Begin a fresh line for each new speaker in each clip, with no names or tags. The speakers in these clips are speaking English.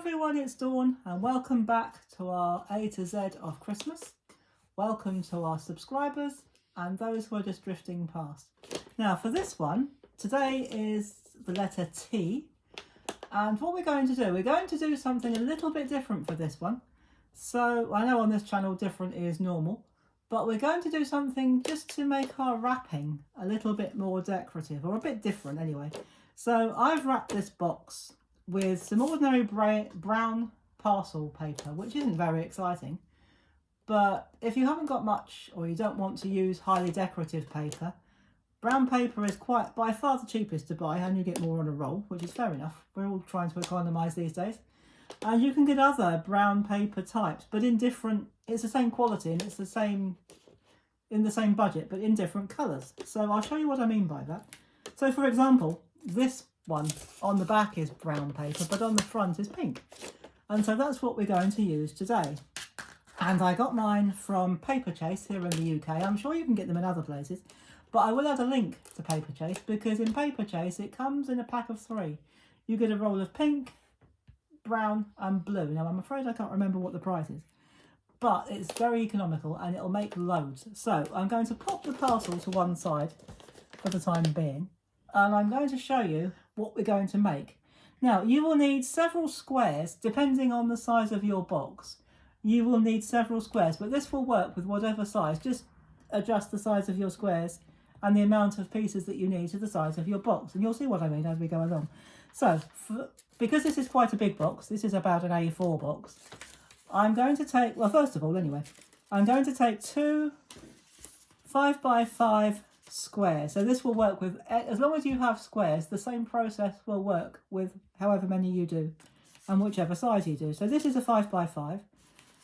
everyone, it's Dawn and welcome back to our A to Z of Christmas. Welcome to our subscribers and those who are just drifting past. Now for this one, today is the letter T, and what we're going to do something a little bit different for this one. So I know on this channel different is normal, but we're going to do something just to make our wrapping a little bit more decorative, or a bit different anyway. So I've wrapped this box with some ordinary brown parcel paper, which isn't very exciting. But if you haven't got much, or you don't want to use highly decorative paper, brown paper is by far the cheapest to buy, and you get more on a roll, which is fair enough. We're all trying to economise these days. And you can get other brown paper types, but in different, it's the same quality and it's the same, in the same budget, but in different colours. So I'll show you what I mean by that. So for example, this one on the back is brown paper, but on the front is pink. And so that's what we're going to use today. And I got mine from Paperchase here in the UK. I'm sure you can get them in other places, but I will add a link to Paperchase, because in Paperchase it comes in a pack of 3. You get a roll of pink, brown and blue. Now I'm afraid I can't remember what the price is, but it's very economical and it'll make loads. So I'm going to pop the parcel to one side for the time being, and I'm going to show you what we're going to make. Now you will need several squares depending on the size of your box. You will need several squares, but this will work with whatever size. Just adjust the size of your squares and the amount of pieces that you need to the size of your box, and you'll see what I mean as we go along. So because this is quite a big box, this is about an A4 box, I'm going to take, well first of all anyway, I'm going to take 2 5x5 squares. So this will work with, as long as you have squares, the same process will work with however many you do and whichever size you do. So this is a 5x5,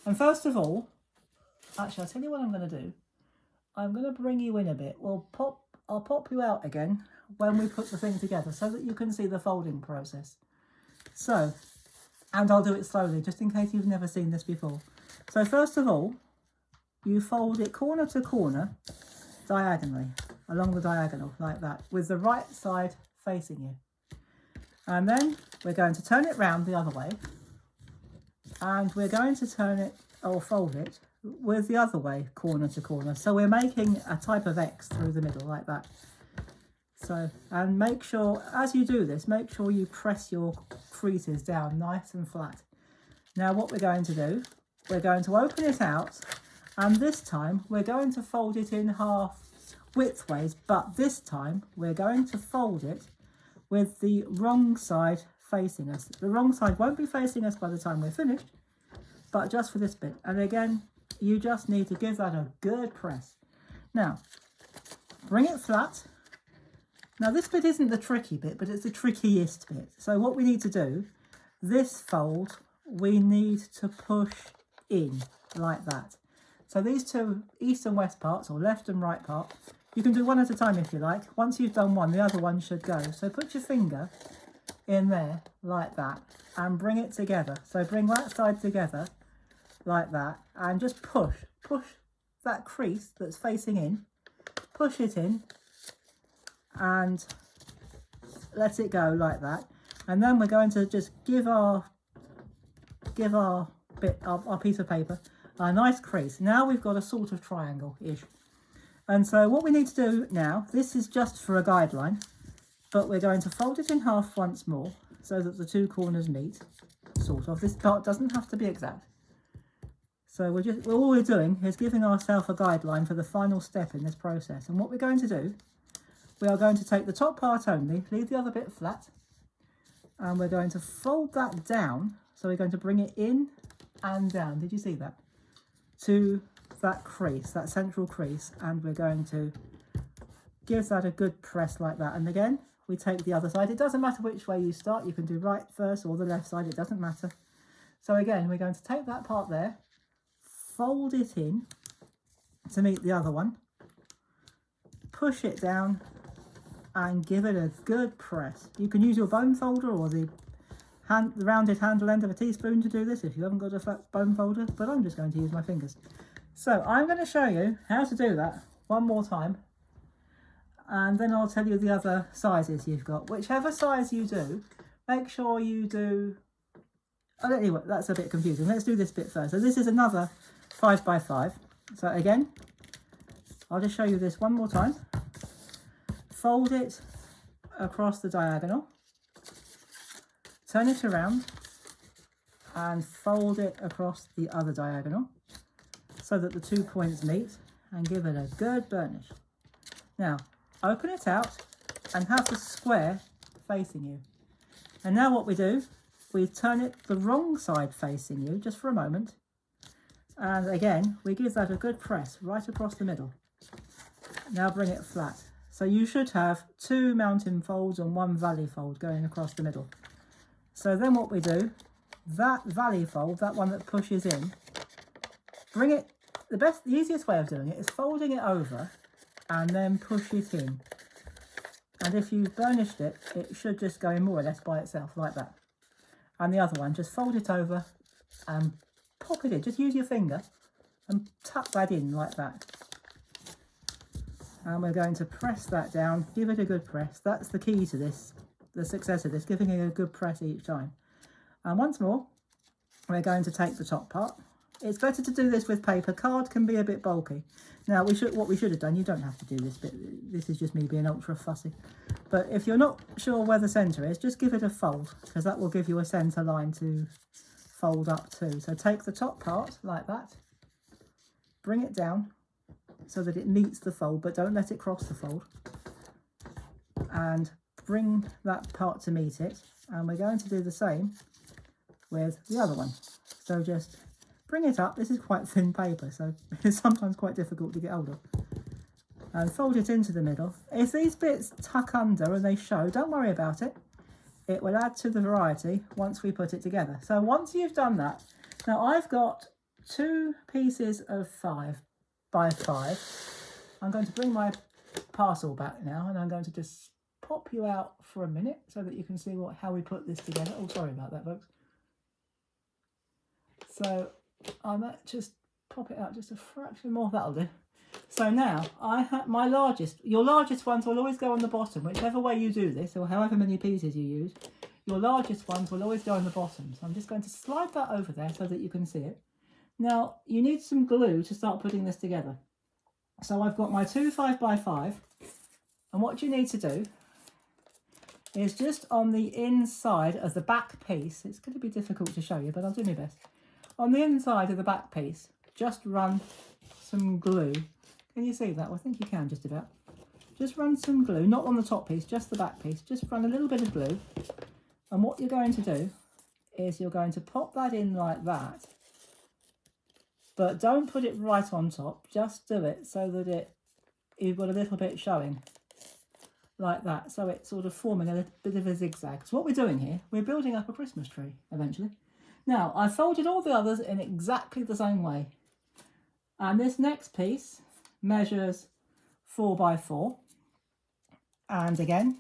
and first of all, actually I'll tell you what I'm going to do. I'm going to bring you in a bit. I'll pop you out again when we put the thing together so that you can see the folding process. So, and I'll do it slowly just in case you've never seen this before. So first of all, you fold it corner to corner diagonally, along the diagonal like that, with the right side facing you. And then we're going to turn it round the other way, and we're going to turn it, or fold it, with the other way, corner to corner. So we're making a type of X through the middle like that. So, and make sure, as you do this, make sure you press your creases down nice and flat. Now what we're going to do, we're going to open it out, and this time we're going to fold it in half widthways, but this time we're going to fold it with the wrong side facing us. The wrong side won't be facing us by the time we're finished, but just for this bit. And again, you just need to give that a good press. Now, bring it flat. Now this bit isn't the tricky bit, but it's the trickiest bit. So what we need to do, this fold, we need to push in like that. So these two east and west parts, or left and right part, you can do one at a time if you like. Once you've done one, the other one should go. So put your finger in there like that and bring it together. So bring that side together like that and just push that crease that's facing in, push it in and let it go like that. And then we're going to just give our piece of paper a nice crease. Now we've got a sort of triangle-ish. And so what we need to do now, this is just for a guideline, but we're going to fold it in half once more so that the two corners meet, sort of. This part doesn't have to be exact. So all we're doing is giving ourselves a guideline for the final step in this process. And what we're going to do, we are going to take the top part only, leave the other bit flat, and we're going to fold that down. So we're going to bring it in and down. Did you see that? To that crease, that central crease, and we're going to give that a good press like that. And again, we take the other side. It doesn't matter which way you start. You can do right first or the left side. It doesn't matter. So again, we're going to take that part there, fold it in to meet the other one, push it down and give it a good press. You can use your bone folder or the rounded handle end of a teaspoon to do this if you haven't got a flat bone folder, but I'm just going to use my fingers. So I'm going to show you how to do that one more time, and then I'll tell you the other sizes you've got. Whichever size you do, make sure you do Anyway, that's a bit confusing. Let's do this bit first. So this is another 5 by 5. So again, I'll just show you this one more time. Fold it across the diagonal, turn it around and fold it across the other diagonal so that the 2 points meet, and give it a good burnish. Now open it out and have the square facing you. And now what we do, we turn it the wrong side facing you just for a moment, and again we give that a good press right across the middle. Now bring it flat. So you should have 2 mountain folds and 1 valley fold going across the middle. So then what we do, that valley fold, that one that pushes in, bring it, the easiest way of doing it is folding it over and then push it in. And if you've burnished it, it should just go in more or less by itself like that. And the other one, just fold it over and pop it in. Just use your finger and tuck that in like that. And we're going to press that down, give it a good press. That's the key to this, the success of this, giving it a good press each time. And once more, we're going to take the top part. It's better to do this with paper. Card can be a bit bulky. Now, what we should have done, you don't have to do this bit. This is just me being ultra fussy. But if you're not sure where the centre is, just give it a fold, because that will give you a centre line to fold up to. So take the top part like that, bring it down so that it meets the fold, but don't let it cross the fold, and bring that part to meet it. And we're going to do the same with the other one. So just bring it up. This is quite thin paper, so it's sometimes quite difficult to get hold of. And fold it into the middle. If these bits tuck under and they show, don't worry about it. It will add to the variety once we put it together. So once you've done that, now I've got 2 pieces of 5 by 5. I'm going to bring my parcel back now, and I'm going to just pop you out for a minute so that you can see how we put this together. Oh, sorry about that, folks. So I might just pop it out just a fraction more, that'll do. So now I have my your largest ones will always go on the bottom, whichever way you do this, or however many pieces you use, your largest ones will always go on the bottom. So I'm just going to slide that over there so that you can see it. Now you need some glue to start putting this together. So I've got my 2 5 by 5, and what you need to do is just on the inside of the back piece, it's going to be difficult to show you, but I'll do my best. On the inside of the back piece, just run some glue. Can you see that? Well, I think you can just about. Just run some glue, not on the top piece, just the back piece. Just run a little bit of glue. And what you're going to do is you're going to pop that in like that. But don't put it right on top. Just do it so that you've got a little bit showing. Like that. So it's sort of forming a little bit of a zigzag. So what we're doing here, we're building up a Christmas tree eventually. Now, I folded all the others in exactly the same way. And this next piece measures 4 by 4. And again,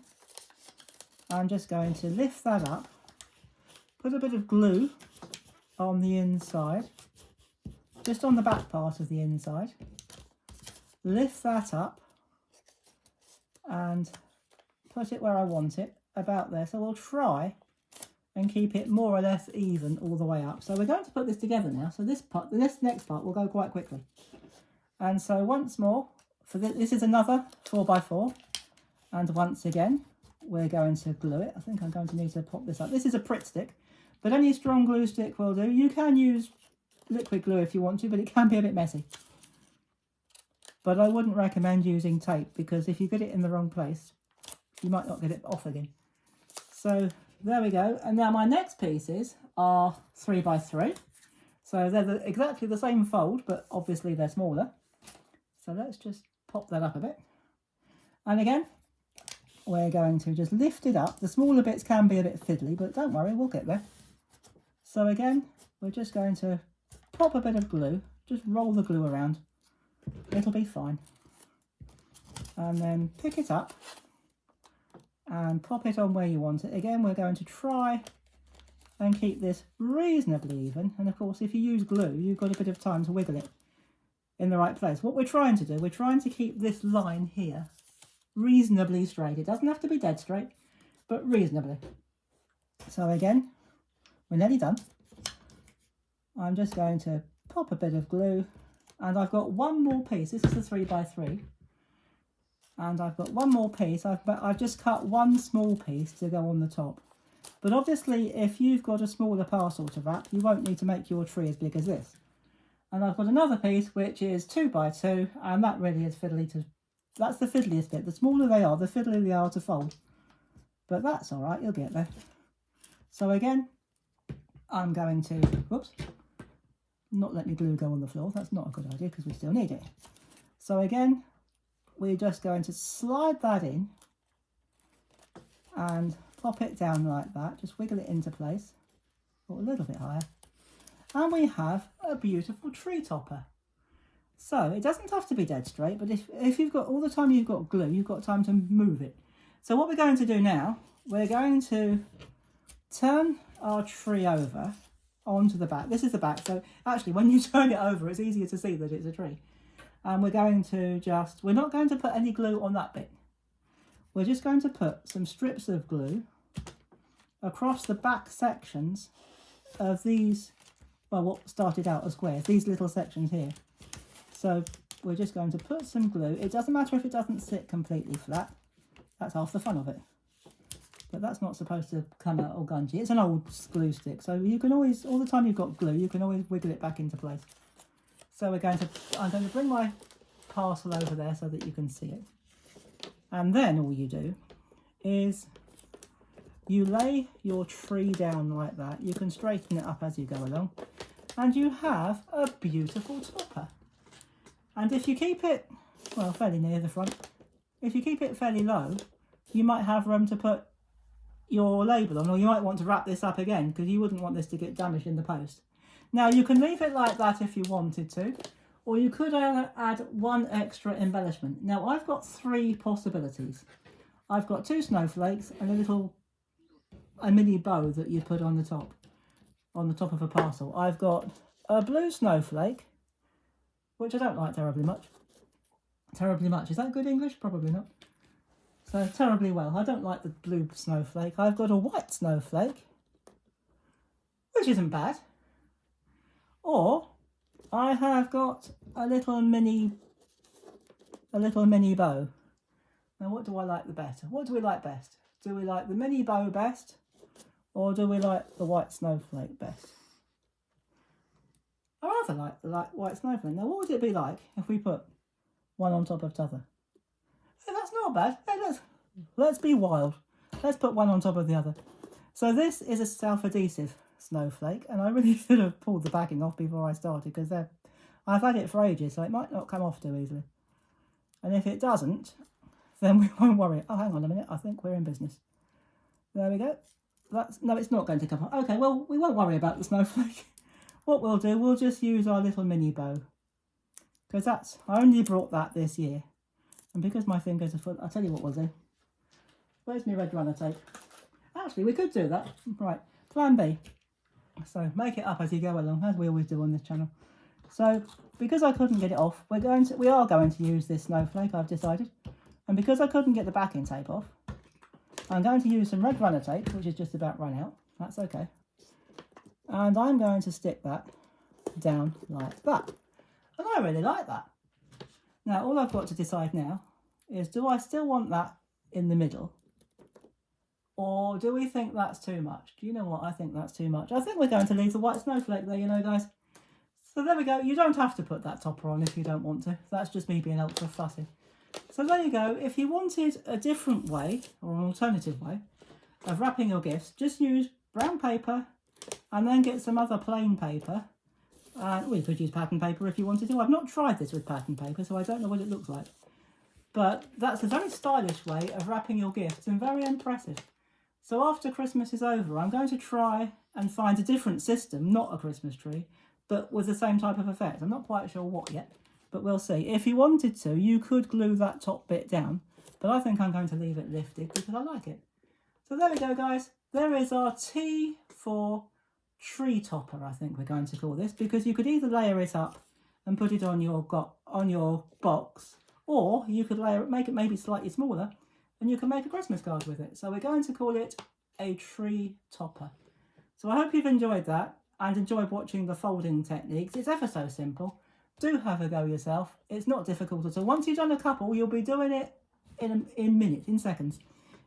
I'm just going to lift that up, put a bit of glue on the inside, just on the back part of the inside, lift that up and put it where I want it, about there. So we'll try and keep it more or less even all the way up. So we're going to put this together now. So this next part will go quite quickly. And so once more, this is another 4 by 4. And once again, we're going to glue it. I think I'm going to need to pop this up. This is a Pritt stick, but any strong glue stick will do. You can use liquid glue if you want to, but it can be a bit messy. But I wouldn't recommend using tape, because if you get it in the wrong place, you might not get it off again. So there we go. And now my next pieces are 3 by 3. So they're exactly the same fold, but obviously they're smaller. So let's just pop that up a bit. And again, we're going to just lift it up. The smaller bits can be a bit fiddly, but don't worry, we'll get there. So again, we're just going to pop a bit of glue, just roll the glue around. It'll be fine. And then pick it up and pop it on where you want it. Again, we're going to try and keep this reasonably even. And of course, if you use glue, you've got a bit of time to wiggle it in the right place. What we're trying to do, we're trying to keep this line here reasonably straight. It doesn't have to be dead straight, but reasonably. So again, we're nearly done. I'm just going to pop a bit of glue, and I've got one more piece. This is a 3x3, and I've got one more piece. I've just cut one small piece to go on the top. But obviously, if you've got a smaller parcel to wrap, you won't need to make your tree as big as this. And I've got another piece which is 2x2, and that really is fiddly to... That's the fiddliest bit. The smaller they are, the fiddlier they are to fold. But that's all right, you'll get there. So again, I'm going to... Whoops. Not let me glue go on the floor. That's not a good idea because we still need it. So again, we're just going to slide that in and pop it down like that. Just wiggle it into place, or a little bit higher. And we have a beautiful tree topper. So it doesn't have to be dead straight, but if you've got all the time you've got glue, you've got time to move it. So what we're going to do now, we're going to turn our tree over onto the back. This is the back, so actually when you turn it over it's easier to see that it's a tree. And we're going to we're not going to put any glue on that bit. We're just going to put some strips of glue across the back sections of these, well, what started out as squares, these little sections here. So we're just going to put some glue. It doesn't matter if it doesn't sit completely flat. That's half the fun of it. But that's not supposed to come out all gungy. It's an old glue stick, so you can always, all the time you've got glue, you can always wiggle it back into place. So I'm going to bring my parcel over there so that you can see it. And then all you do is you lay your tree down like that. You can straighten it up as you go along, and you have a beautiful topper. And if you keep it, well, fairly near the front, if you keep it fairly low, you might have room to put your label on, or you might want to wrap this up again because you wouldn't want this to get damaged in the post. Now you can leave it like that if you wanted to, or you could add one extra embellishment. Now I've got three possibilities. I've got two snowflakes and a mini bow that you put on the top of a parcel. I've got a blue snowflake, which I don't like terribly much. Terribly much, is that good English? Probably not. So terribly well, I don't like the blue snowflake. I've got a white snowflake, which isn't bad. Or I have got a little mini bow. Now what do I like the better? What do we like best? Do we like the mini bow best, or do we like the white snowflake best? I rather like the white snowflake. Now what would it be like if we put one on top of the other? Hey, that's not bad. Hey, let's be wild. Let's put one on top of the other. So this is a self-adhesive snowflake, and I really should have pulled the backing off before I started because I've had it for ages, so it might not come off too easily. And if it doesn't, then we won't worry. Oh, hang on a minute. I think we're in business. There we go. No, it's not going to come off. Okay, well, we won't worry about the snowflake. What we'll do, we'll just use our little mini bow, because I only brought that this year. And because my fingers are full, I'll tell you what we'll do. Where's my red runner tape? Actually, we could do that. Right, plan B. So make it up as you go along, as we always do on this channel. So because I couldn't get it off, we are going to use this snowflake, I've decided. And because I couldn't get the backing tape off, I'm going to use some red runner tape, which is just about run out. That's okay. And I'm going to stick that down like that. And I really like that. Now, all I've got to decide now is, do I still want that in the middle? Or do we think that's too much? Do you know what? I think that's too much. I think we're going to leave the white snowflake there, you know, guys. So there we go. You don't have to put that topper on if you don't want to. That's just me being ultra fussy. So there you go. If you wanted a different way, or an alternative way, of wrapping your gifts, just use brown paper and then get some other plain paper. We could use pattern paper if you wanted to. I've not tried this with pattern paper, so I don't know what it looks like. But that's a very stylish way of wrapping your gifts and very impressive. So after Christmas is over, I'm going to try and find a different system, not a Christmas tree, but with the same type of effect. I'm not quite sure what yet, but we'll see. If you wanted to, you could glue that top bit down, but I think I'm going to leave it lifted because I like it. So there we go, guys. There is our T4 tree topper, I think we're going to call this, because you could either layer it up and put it on your box, or you could make it maybe slightly smaller, and you can make a Christmas card with it. So we're going to call it a tree topper. So I hope you've enjoyed that. and enjoyed watching the folding techniques. It's ever so simple. Do have a go yourself. It's not difficult at all. Once you've done a couple, you'll be doing it in minutes, in seconds.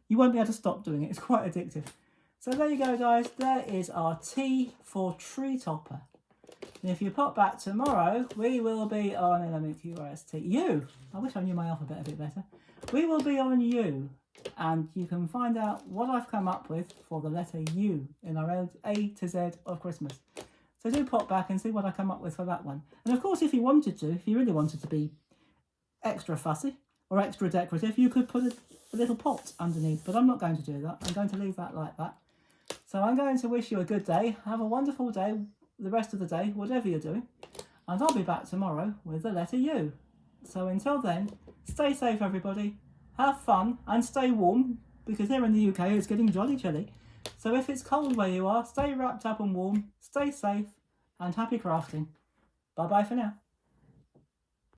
You won't be able to stop doing it. It's quite addictive. So there you go, guys. There is our T for tree topper. And if you pop back tomorrow, we will be on LMQRST. U. I wish I knew my alphabet a bit better. We will be on U. And you can find out what I've come up with for the letter U in our A to Z of Christmas. So do pop back and see what I come up with for that one. And of course, if you wanted to, if you really wanted to be extra fussy or extra decorative, you could put a little pot underneath. But I'm not going to do that. I'm going to leave that like that. So I'm going to wish you a good day. Have a wonderful day, the rest of the day, whatever you're doing. And I'll be back tomorrow with the letter U. So until then, stay safe, everybody. Have fun and stay warm, because here in the UK it's getting jolly chilly. So if it's cold where you are, stay wrapped up and warm, stay safe, and happy crafting. Bye bye for now.